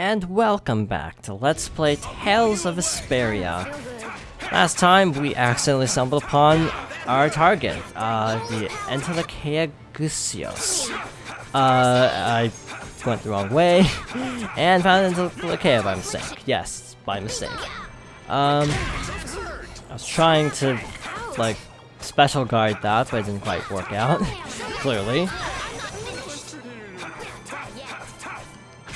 and welcome back to Let's Play Tales of Vesperia. Last time we accidentally stumbled upon our target, the Gusios. I went the wrong way and found Entelakea by mistake. Yes, by mistake. I was trying to, like, special guard that, but it didn't quite work out, clearly.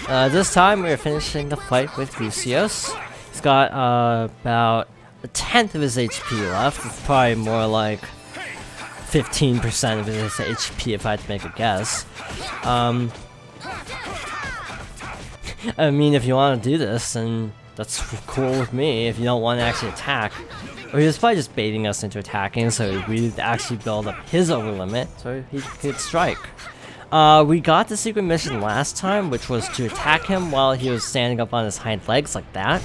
This time we're finishing the fight with Gusios. He's got about a tenth of his HP left. It's probably more like 15% of his HP if I had to make a guess. I mean, if you want to do this, then that's cool with me. If you don't want to actually attack, or he was probably just baiting us into attacking, so we'd actually build up his over limit, so he could strike. We got the secret mission last time, which was to attack him while he was standing up on his hind legs like that.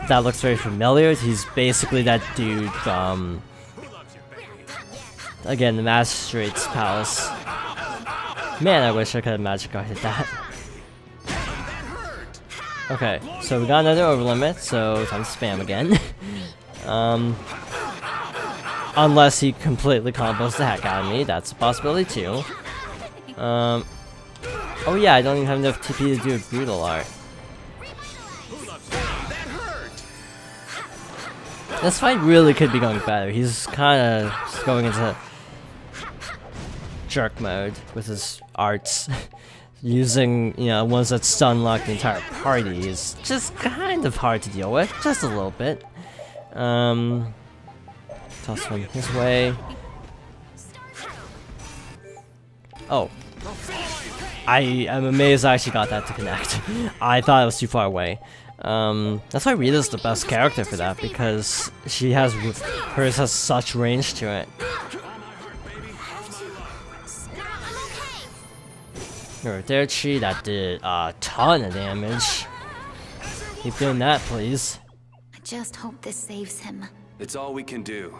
That looks very familiar. He's basically that dude from, again, the Magistrate's Palace. Man, I wish I could have magic guarded that. Okay, so we got another over limit, so time to spam again. Unless he completely combos the heck out of me, that's a possibility too. Oh yeah, I don't even have enough TP to do a brutal art. This fight really could be going better. He's kind of going into jerk mode with his arts. Using, you know, ones that stun lock the entire party is just kind of hard to deal with, just a little bit. Toss him his way. Oh. I am amazed I actually got that to connect. I thought it was too far away. That's why Rita's the best character for that, because she has, hers has such range to it. Right there, Chi, that did a ton of damage. Keep doing that, please. I just hope this saves him. It's all we can do.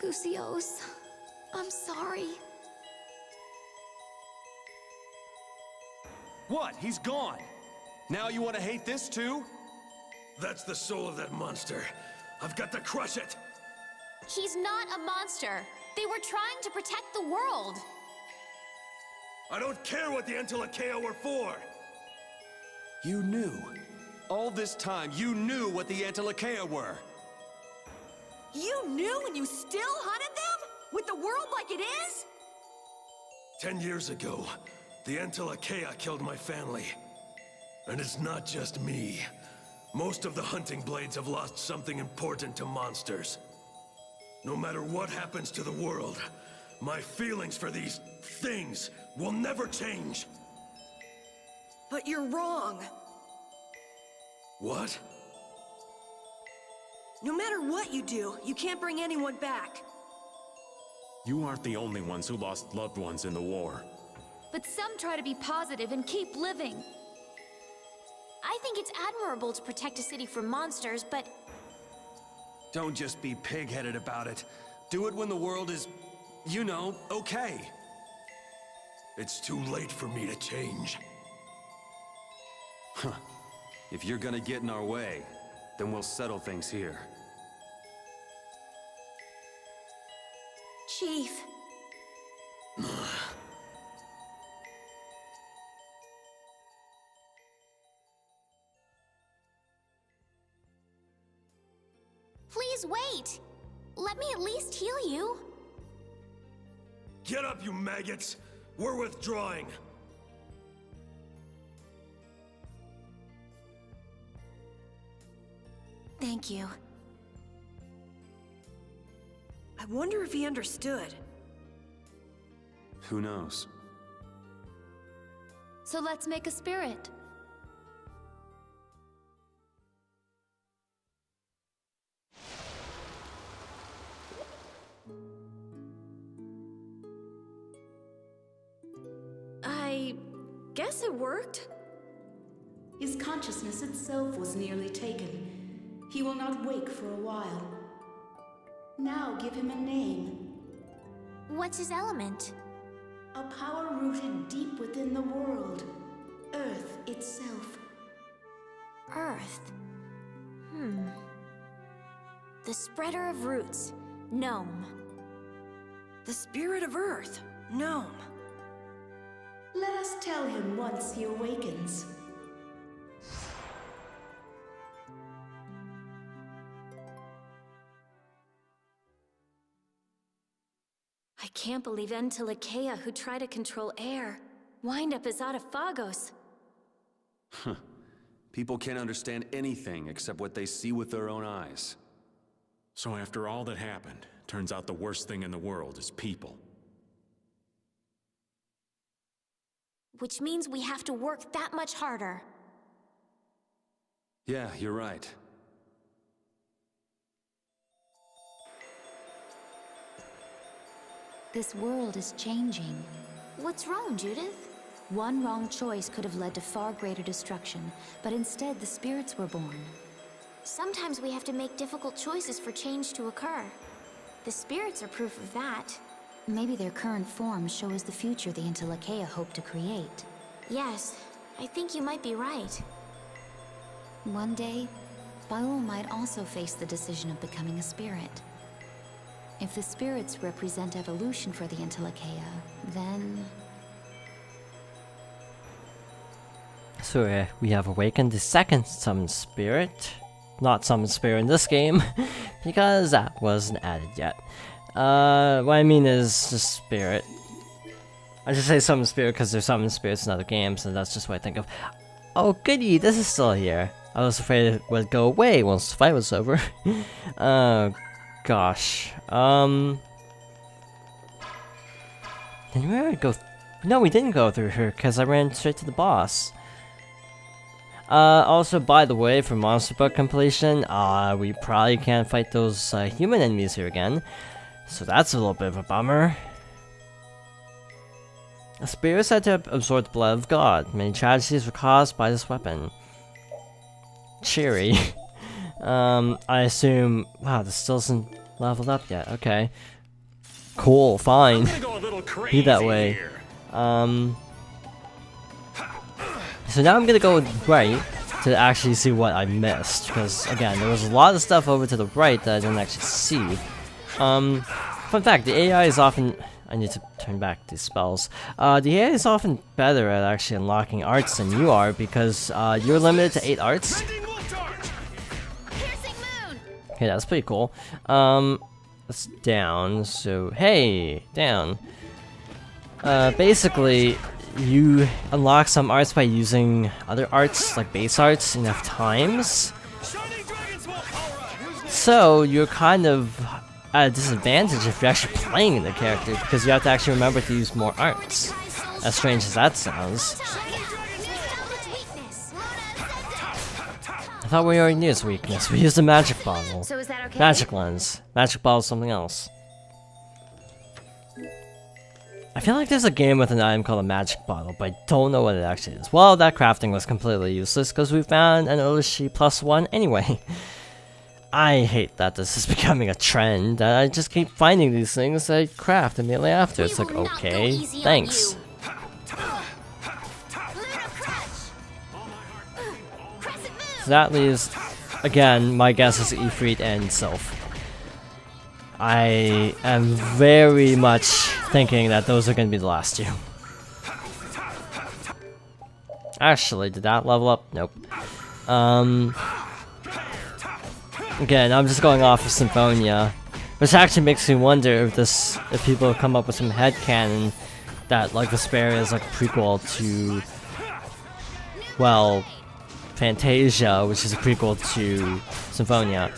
Gusios, I'm sorry. What? He's gone. Now you want to hate this too? That's the soul of that monster. I've got to crush it. He's not a monster. They were trying to protect the world. I don't care what the Entelakea were for. You knew. All this time, you knew what the Entelakea were. You knew and you still hunted them? With the world like it is? 10 years ago, the Entelakea killed my family. And it's not just me. Most of the hunting blades have lost something important to monsters. No matter what happens to the world, my feelings for these things will never change. But you're wrong. What? No matter what you do, you can't bring anyone back. You aren't the only ones who lost loved ones in the war. But some try to be positive and keep living. I think it's admirable to protect a city from monsters, but... Don't just be pig-headed about it. Do it when the world is, you know, okay. It's too late for me to change. Huh. If you're gonna get in our way, then we'll settle things here. Chief. Please wait! Let me at least heal you. Get up, you maggots! We're withdrawing! Thank you. I wonder if he understood. Who knows? So let's make a spirit. I guess it worked. His consciousness itself was nearly taken. He will not wake for a while. Now give him a name. What's his element? A power rooted deep within the world. Earth itself. Earth. The spreader of roots. Gnome. The spirit of Earth. Gnome. Let us tell him once he awakens. I can't believe Entelekea, who tried to control air, wind up as Autophagos. People can't understand anything except what they see with their own eyes. So after all that happened, turns out the worst thing in the world is people. Which means we have to work that much harder. Yeah, you're right. This world is changing. What's wrong, Judith? One wrong choice could have led to far greater destruction, but instead the spirits were born. Sometimes we have to make difficult choices for change to occur. The spirits are proof of that. Maybe their current forms show us the future the Entelekea hope to create. Yes, I think you might be right. One day, Baul might also face the decision of becoming a spirit. If the spirits represent evolution for the Entelekea, then... So we have awakened the second summoned spirit. Not summoned spirit in this game, because that wasn't added yet. What I mean is just spirit. I just say summoned spirit because there's summoned spirits in other games, and that's just what I think of. Oh goody, this is still here. I was afraid it would go away once the fight was over. Oh gosh. Did we already go? No, we didn't go through here because I ran straight to the boss. Also, by the way, for Monster Book completion, we probably can't fight those human enemies here again. So that's a little bit of a bummer. A spear is said to absorb the blood of God. Many tragedies were caused by this weapon. Cheery. I assume... Wow, this still isn't leveled up yet. Okay. Cool, fine. Be that way. So now I'm gonna go right to actually see what I missed, because again, there was a lot of stuff over to the right that I didn't actually see. Fun fact, the AI is often... I need to turn back these spells. The AI is often better at actually unlocking arts than you are, because you're limited to 8 arts. Okay, that's pretty cool. That's down, so hey, down. Basically, you unlock some arts by using other arts, like base arts, enough times. So you're kind of at a disadvantage if you're actually playing the character, because you have to actually remember to use more arts. As strange as that sounds. I thought we already knew its weakness. We used a magic bottle. So is that okay? Magic lens. Magic bottle is something else. I feel like there's a game with an item called a magic bottle, but I don't know what it actually is. Well, that crafting was completely useless because we found an Orochi +1 anyway. I hate that this is becoming a trend. I just keep finding these things I craft immediately after. It's like, okay, thanks. So that leaves, again, my guess is Ifrit and Sylph. I am very much thinking that those are going to be the last two. Actually, did that level up? Nope. Again, I'm just going off of Symphonia, which actually makes me wonder if people come up with some headcanon that like Vesperia is like a prequel to, well, Fantasia, which is a prequel to Symphonia,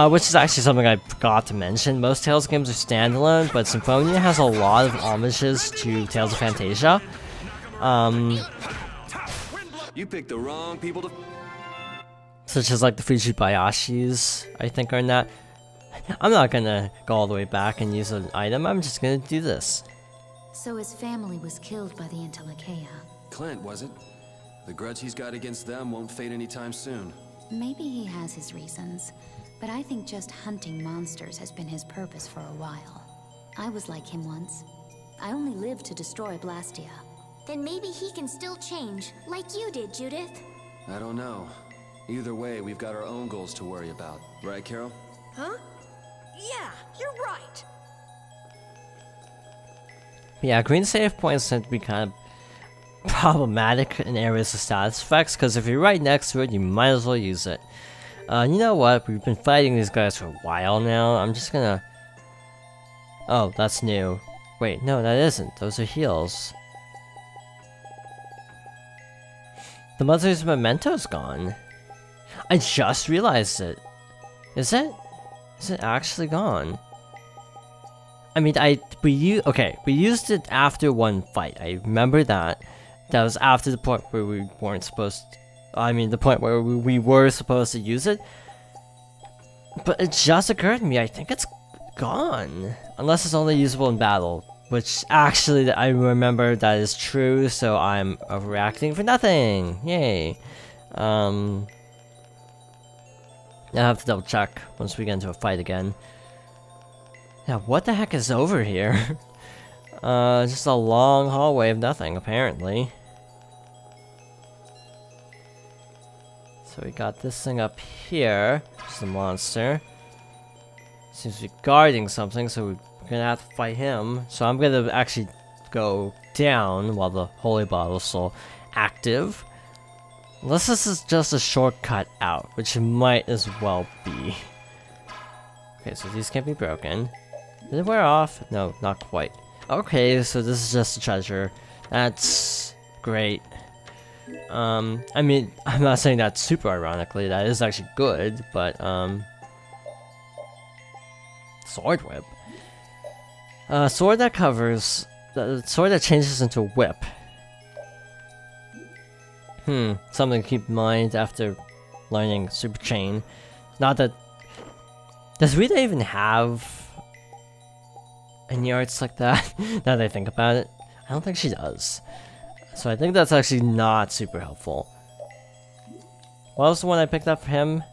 which is actually something I forgot to mention. Most Tales games are standalone, but Symphonia has a lot of homages to Tales of Fantasia. You picked the wrong people to... Such as like the Fujibayashis, I think are in that. I'm not gonna go all the way back and use an item, I'm just gonna do this. So his family was killed by the Entelekea. Clint, was it? The grudge he's got against them won't fade anytime soon. Maybe he has his reasons, but I think just hunting monsters has been his purpose for a while. I was like him once. I only lived to destroy Blastia. Then maybe he can still change, like you did, Judith. I don't know. Either way, we've got our own goals to worry about. Right, Carol? Huh? Yeah, you're right. Yeah, green save points tend to be kind of problematic in areas of status effects, because if you're right next to it, you might as well use it. You know what? We've been fighting these guys for a while now. I'm just gonna... Oh, that's new. Wait, no, that isn't. Those are heals. The Mother's Memento's gone. I just realized it. Is it? Is it actually gone? I mean, we used it after one fight. I remember that. That was after the point where we weren't supposed to, I mean, the point where we were supposed to use it. But it just occurred to me, I think it's gone. Unless it's only usable in battle. Which, actually, I remember that is true, so I'm overreacting for nothing! Yay! I'll have to double check once we get into a fight again. Yeah, what the heck is over here? Just a long hallway of nothing, apparently. So we got this thing up here, which is a monster. Seems to be guarding something, so we're gonna have to fight him. So I'm gonna actually go down while the holy bottle is still active. Unless this is just a shortcut out, which it might as well be. Okay, so these can't be broken. Did it wear off? No, not quite. Okay, so this is just a treasure. That's great. I mean, I'm not saying that super ironically, that is actually good, but, sword whip. Sword that covers, the sword that changes into a whip. Something to keep in mind after learning Super Chain. Not that... Does Rita even have any arts like that, now that I think about it? I don't think she does. So I think that's actually not super helpful. What was the one I picked up for him?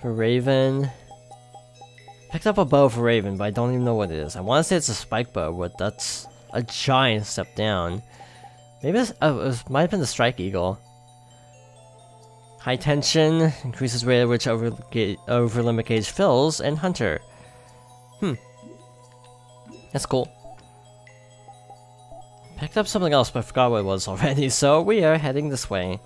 For Raven? Picked up a bow for Raven, but I don't even know what it is. I want to say it's a spike bow, but that's a giant step down. Maybe it might have been the Strike Eagle. High tension, increases rate at which over limit gauge fills, and Hunter. That's cool. Picked up something else, but I forgot what it was already, so we are heading this way.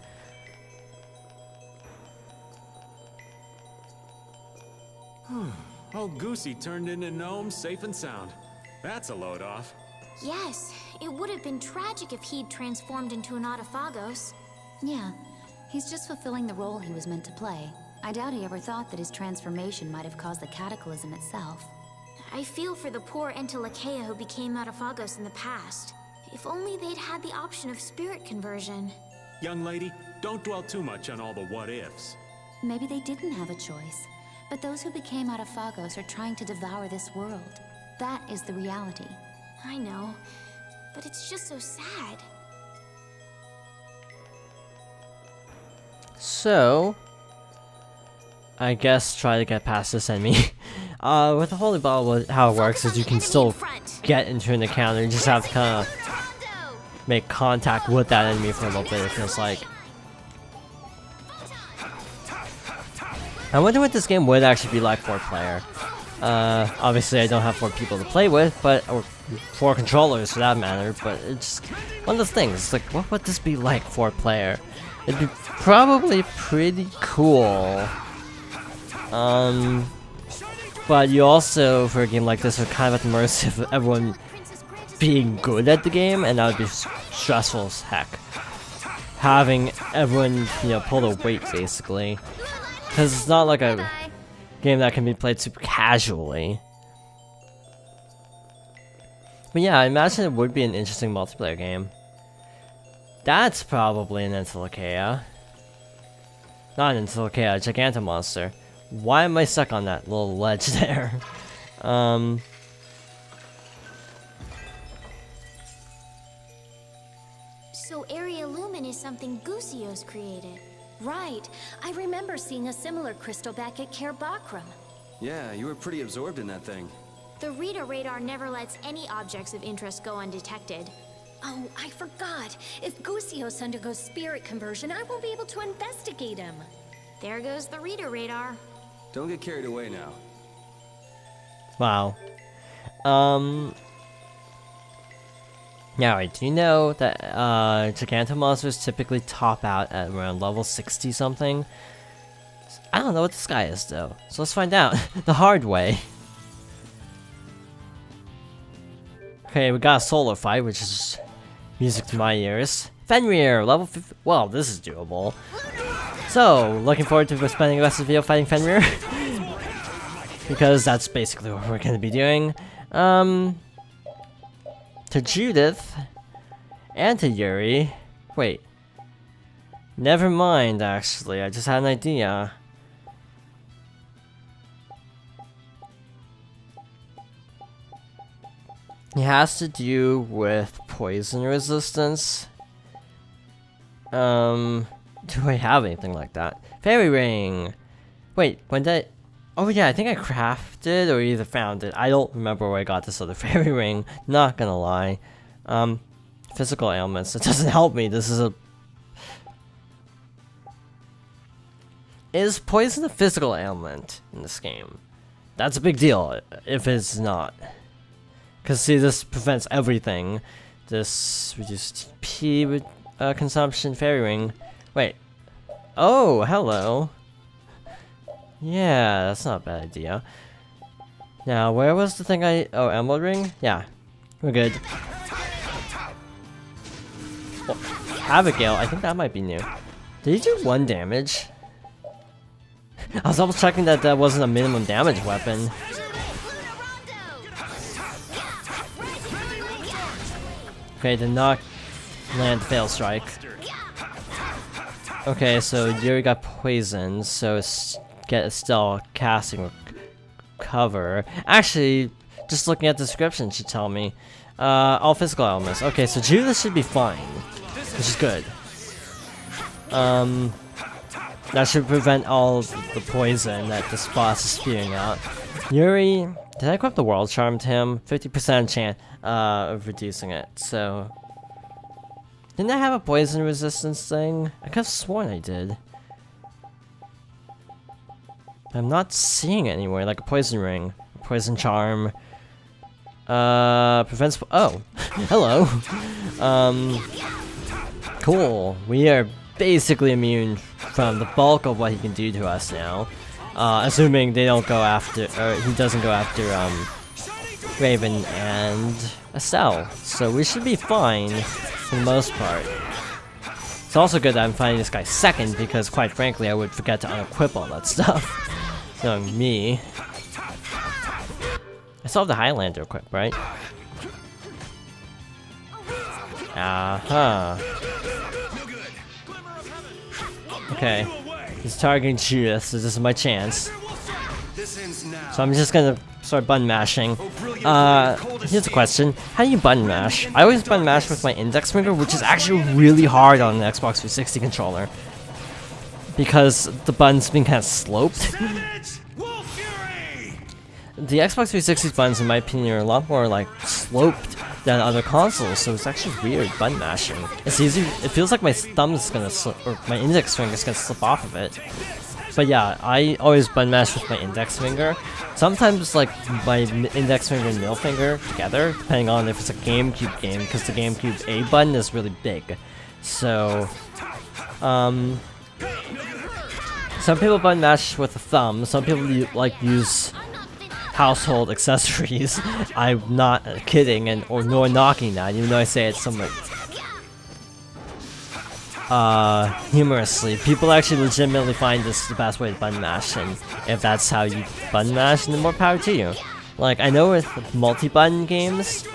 Oh, Goosey turned into gnome safe and sound. That's a load off. Yes, it would have been tragic if he'd transformed into an Autophagos. Yeah, he's just fulfilling the role he was meant to play. I doubt he ever thought that his transformation might have caused the cataclysm itself. I feel for the poor Entelekea who became Autophagos in the past. If only they'd had the option of spirit conversion. Young lady, don't dwell too much on all the what-ifs. Maybe they didn't have a choice, but those who became Autophagos are trying to devour this world. That is the reality. I know, but it's just so sad. So, I guess try to get past this enemy. With the Holy Bottle, how it works is you can still get into an encounter, you just have to kind of make contact with that enemy for a little bit, it feels like. I wonder what this game would actually be like for a player. Obviously I don't have 4 people to play with, or 4 controllers for that matter, but it's one of those things, it's like, what would this be like for a player? It'd be probably pretty cool. But you also, for a game like this, are kind of at the mercy of everyone being good at the game, and that would be stressful as heck. Having everyone, you know, pull their weight, basically. Because it's not like a game that can be played super casually. But yeah, I imagine it would be an interesting multiplayer game. That's probably an Entelekea. Not an Entelekea, a Gigantomonster. Why am I stuck on that little ledge there? So Area Lumen is something Gusios created. Right. I remember seeing a similar crystal back at Cair Bakram. Yeah, you were pretty absorbed in that thing. The reader radar never lets any objects of interest go undetected. Oh, I forgot. If Gusios undergoes spirit conversion, I won't be able to investigate him. There goes the reader radar. Don't get carried away now. Wow. Yeah, right. Do you know that Gigantomonsters typically top out at around level 60 something? I don't know what this guy is though, so let's find out the hard way. Okay, we got a solo fight, which is music to my ears. Fenrir, level 50. Well, this is doable. So, looking forward to spending the rest of the video fighting Fenrir. Because that's basically what we're gonna be doing. To Judith and to Yuri. Wait. Never mind, actually. I just had an idea. It has to do with poison resistance. Do I have anything like that? Fairy ring! Wait, when did oh yeah, I think I crafted or either found it. I don't remember where I got this other fairy ring. Not gonna lie. Physical ailments. It doesn't help me. This is a... Is poison a physical ailment in this game? That's a big deal if it's not. Because see, this prevents everything. This reduced TP consumption, fairy ring. Wait. Oh, hello. Yeah, that's not a bad idea. Now, where was the thing I... Oh, emerald ring? Yeah. We're good. Well, Abigail, I think that might be new. Did he do 1 damage? I was double checking that that wasn't a minimum damage weapon. Okay, did not land fail strike. Okay, so Yuri got poisoned, so it's still casting cover. Actually, just looking at the description should tell me. All physical elements. Okay, so Judith should be fine, which is good. That should prevent all the poison that this boss is spewing out. Yuri, did I equip the World Charm to him? 50% chance of reducing it, so... Didn't I have a poison resistance thing? I could have sworn I did. I'm not seeing it anywhere, like a poison ring, a poison charm. Prevents... Oh! Hello! Cool. We are basically immune from the bulk of what he can do to us now. Assuming they don't go after... or he doesn't go after, Raven and Estelle. So we should be fine for the most part. It's also good that I'm finding this guy second because, quite frankly, I would forget to unequip all that stuff. So me. I still have the Highlander equipped, right? Okay. He's targeting Judith, so this is my chance. So I'm just gonna start button mashing. Here's a question. How do you button mash? I always button mash with my index finger, which is actually really hard on the Xbox 360 controller. Because the button's been kind of sloped. The Xbox 360's buttons, in my opinion, are a lot more, like, sloped than other consoles, so it's actually weird button mashing. It's easy. It feels like my thumb's gonna slip, or my index finger's gonna slip off of it. But yeah, I always button mash with my index finger. Sometimes, like, my index finger and middle finger together, depending on if it's a GameCube game, because the GameCube A button is really big. So, some people button mash with a thumb, some people use household accessories. I'm not kidding, or nor knocking that, even though I say it somewhat humorously. People actually legitimately find this the best way to button mash, and if that's how you button mash, then more power to you. Like, I know with multi-button games,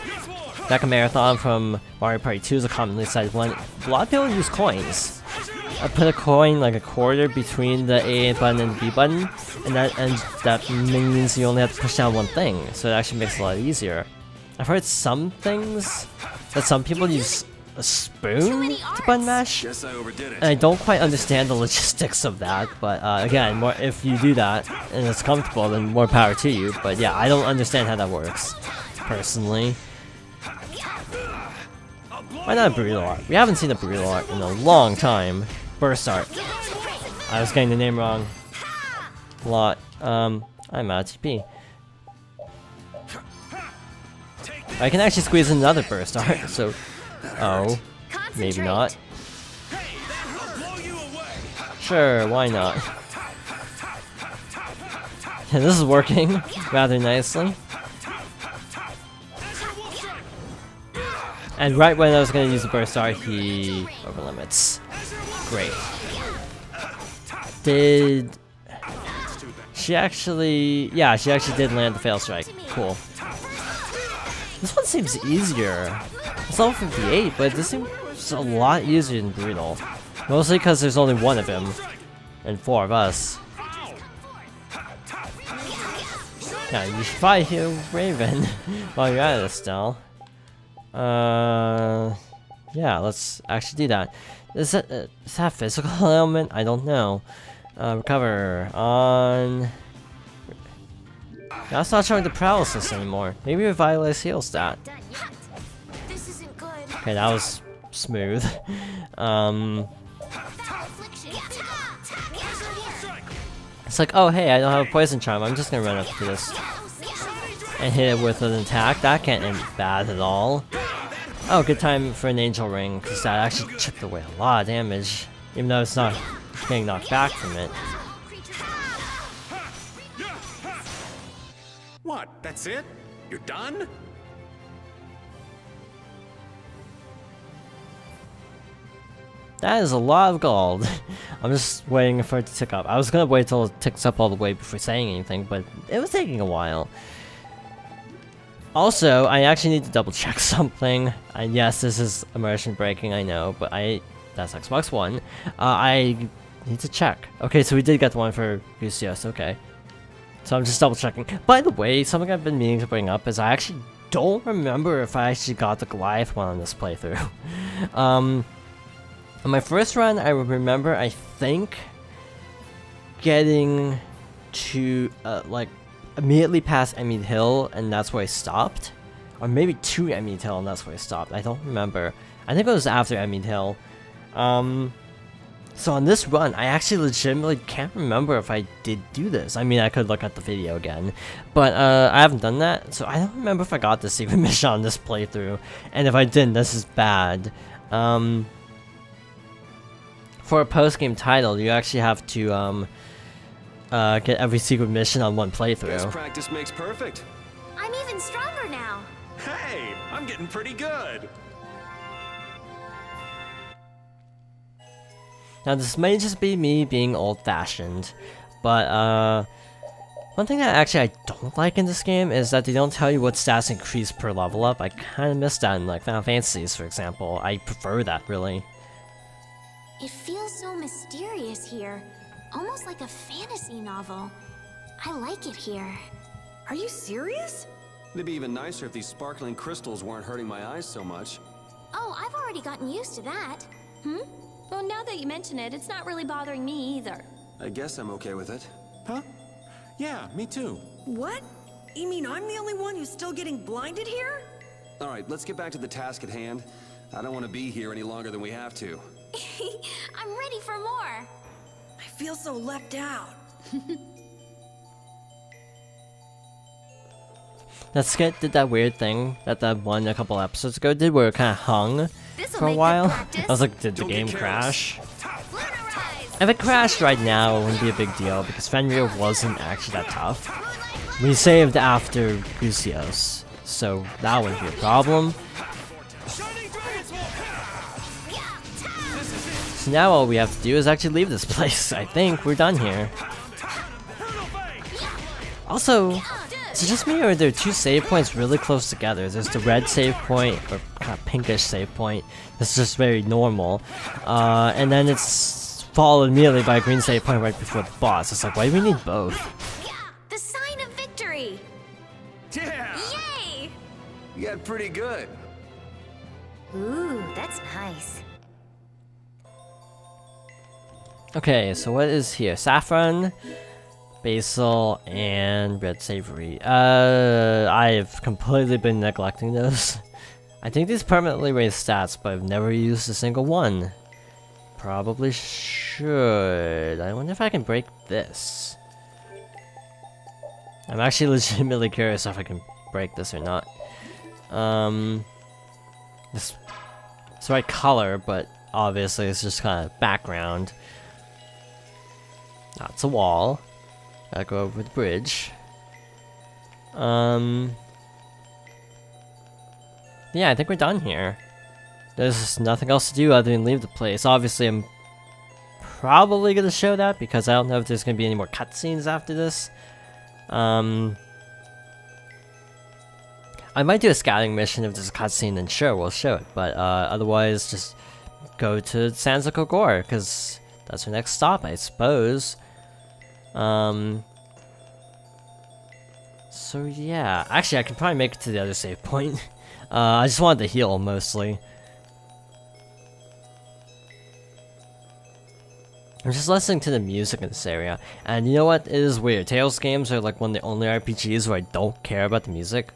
like a Marathon from Mario Party 2 is a commonly cited one, a lot of people use coins. I put a coin, like a quarter, between the A button and the B button, and that means you only have to push down one thing, so it actually makes it a lot easier. I've heard some things that some people use a spoon to button mash. Guess I overdid And I it. don't quite understand the logistics of that, but again, more if you do that and it's comfortable, then more power to you. But yeah, I don't understand how that works, personally. Why not a burrito art? We haven't seen a burrito art in a long time. Burst art. I was getting the name wrong. Lot. I'm out of TP. I can actually squeeze in another burst art, so... Oh. Maybe not. Sure, why not? Yeah, this is working rather nicely. And right when I was gonna use the burst art, he overlimits. Great. Did she actually? Yeah, she actually did land the fail strike. Cool. This one seems easier. It's level 58, but this seems a lot easier than Brutal. Mostly because there's only one of him, and 4 of us. Yeah, you should probably heal Raven while you're at it still. Yeah, let's actually do that. Is that physical element? I don't know. Recover on... That's not showing the paralysis anymore. Maybe revitalize heal stat. This isn't good. Okay, that was smooth. It's like, oh hey, I don't have a poison charm. I'm just gonna run up to this and hit it with an attack. That can't end bad at all. Oh, good time for an angel ring, because that actually chipped away a lot of damage, even though it's not getting knocked back from it. What? That's it? You're done? That is a lot of gold. I'm just waiting for it to tick up. I was gonna wait till it ticks up all the way before saying anything, but it was taking a while. Also, I actually need to double check something. And yes, this is immersion breaking, I know, but that's Xbox One. I need to check. Okay, so we did get the one for Gusios, okay. So I'm just double checking. By the way, something I've been meaning to bring up is I actually don't remember if I actually got the Goliath one on this playthrough. On my first run, I remember, I think, getting to, like, immediately past Emmett Hill, and that's where I stopped. Or maybe to Emmett Hill, and that's where I stopped. I don't remember. I think it was after Emmett Hill. So on this run, I actually legitimately can't remember if I did do this. I mean, I could look at the video again. But, I haven't done that, so I don't remember if I got the secret mission on this playthrough. And if I didn't, this is bad. For a post-game title, you actually have to, get every secret mission on one playthrough. Best practice makes perfect. I'm even stronger now. Hey, I'm getting pretty good. Now this may just be me being old-fashioned, but one thing that actually I don't like in this game is that they don't tell you what stats increase per level up. I kind of miss that in like Final Fantasies, for example. I prefer that, really. It feels so mysterious here. Almost like a fantasy novel. I like it here. Are you serious? It'd be even nicer if these sparkling crystals weren't hurting my eyes so much. Oh, I've already gotten used to that. Well, now that you mention it, it's not really bothering me either. I guess I'm okay with it. Huh? Yeah, me too. What? You mean I'm the only one who's still getting blinded here? Alright, let's get back to the task at hand. I don't want to be here any longer than we have to. I'm ready for more. I feel so left out. That skit did that weird thing that one a couple episodes ago did, where it kind of hung for a while. I was like, did the game crash? If it crashed right now, it wouldn't be a big deal, because Fenrir wasn't actually that tough. We saved after Gusios, so that wouldn't be a problem. So now all we have to do is actually leave this place. I think we're done here. Also, is it just me, or are there 2 save points really close together? There's the red save point, or kind of pinkish save point. It's just very normal. And then it's followed immediately by a green save point right before the boss. It's like, why do we need both? The sign of victory. Yeah! Yay! You got pretty good. Ooh, that's nice. Okay, so what is here? Saffron, basil, and red savory. I've completely been neglecting those. I think these permanently raise stats, but I've never used a single one. Probably should. I wonder if I can break this. I'm actually legitimately curious if I can break this or not. This it's the right color, but obviously it's just kind of background. That's a wall. Gotta go over the bridge. Yeah, I think we're done here. There's nothing else to do other than leave the place. Obviously, I'm probably gonna show that because I don't know if there's gonna be any more cutscenes after this. I might do a scouting mission if there's a cutscene, then sure, we'll show it. But otherwise, just go to Sands of Kogor, because that's our next stop, I suppose. So yeah, actually I can probably make it to the other save point. I just wanted to heal, mostly. I'm just listening to the music in this area, and you know what? It is weird. Tales games are like one of the only RPGs where I don't care about the music.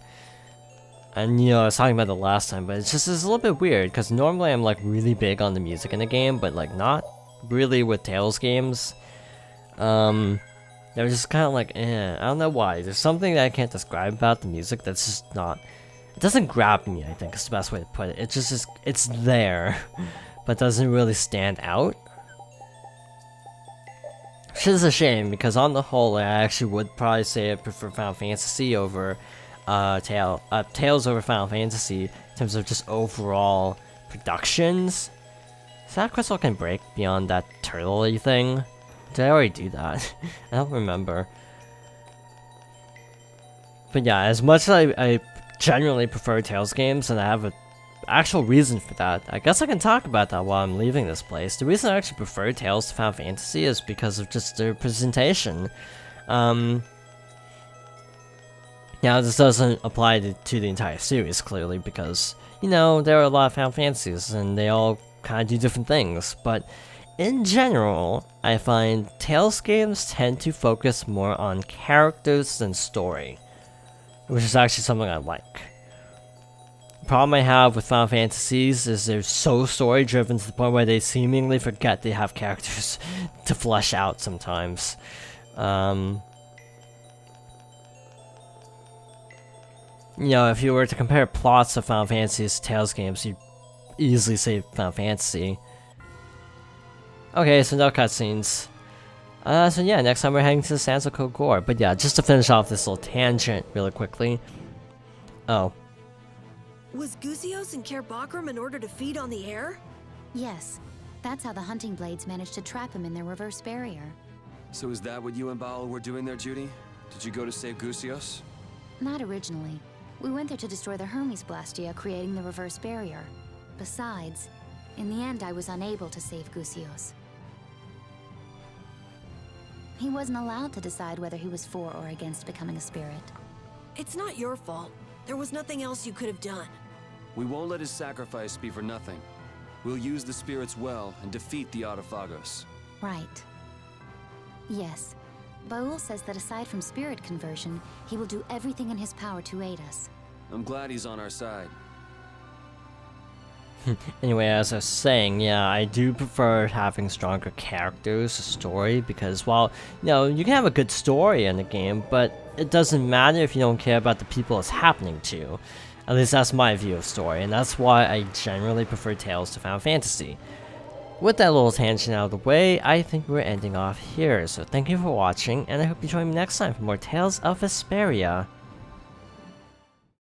And you know, I was talking about it last time, but it's a little bit weird, because normally I'm like really big on the music in the game, but like not really with Tales games. They're just kind of like, I don't know why. There's something that I can't describe about the music that's just not... It doesn't grab me, I think is the best way to put it. It just is, it's there, but doesn't really stand out. Which is a shame, because on the whole, I actually would probably say I prefer Final Fantasy over Tales over Final Fantasy in terms of just overall productions. Is that crystal can break beyond that turtle-y thing? Did I already do that? I don't remember. But yeah, as much as I generally prefer Tales games, and I have an actual reason for that, I guess I can talk about that while I'm leaving this place. The reason I actually prefer Tales to Final Fantasy is because of just their presentation. Now, this doesn't apply to the entire series, clearly, because, you know, there are a lot of Final Fantasies, and they all kind of do different things, but in general, I find Tales games tend to focus more on characters than story, which is actually something I like. The problem I have with Final Fantasies is they're so story-driven to the point where they seemingly forget they have characters to flesh out sometimes. You know, if you were to compare plots of Final Fantasy's Tales games, you'd easily say Final Fantasy. Okay, so no cutscenes. So yeah, next time we're heading to the Sands of Kogor. But yeah, just to finish off this little tangent really quickly. Oh. Was Gusios in Care Bakram in order to feed on the air? Yes, that's how the hunting blades managed to trap him in their reverse barrier. So is that what you and Baal were doing there, Judy? Did you go to save Gusios? Not originally. We went there to destroy the Hermes Blastia, creating the reverse barrier. Besides, in the end I was unable to save Gusios. He wasn't allowed to decide whether he was for or against becoming a spirit. It's not your fault. There was nothing else you could have done. We won't let his sacrifice be for nothing. We'll use the spirits well and defeat the Autophagos. Right. Yes. Baul says that aside from spirit conversion, he will do everything in his power to aid us. I'm glad he's on our side. Anyway, as I was saying, yeah, I do prefer having stronger characters, story, because while, you know, you can have a good story in the game, but it doesn't matter if you don't care about the people it's happening to. At least that's my view of story, and that's why I generally prefer Tales to Final Fantasy. With that little tangent out of the way, I think we're ending off here, so thank you for watching, and I hope you join me next time for more Tales of Vesperia.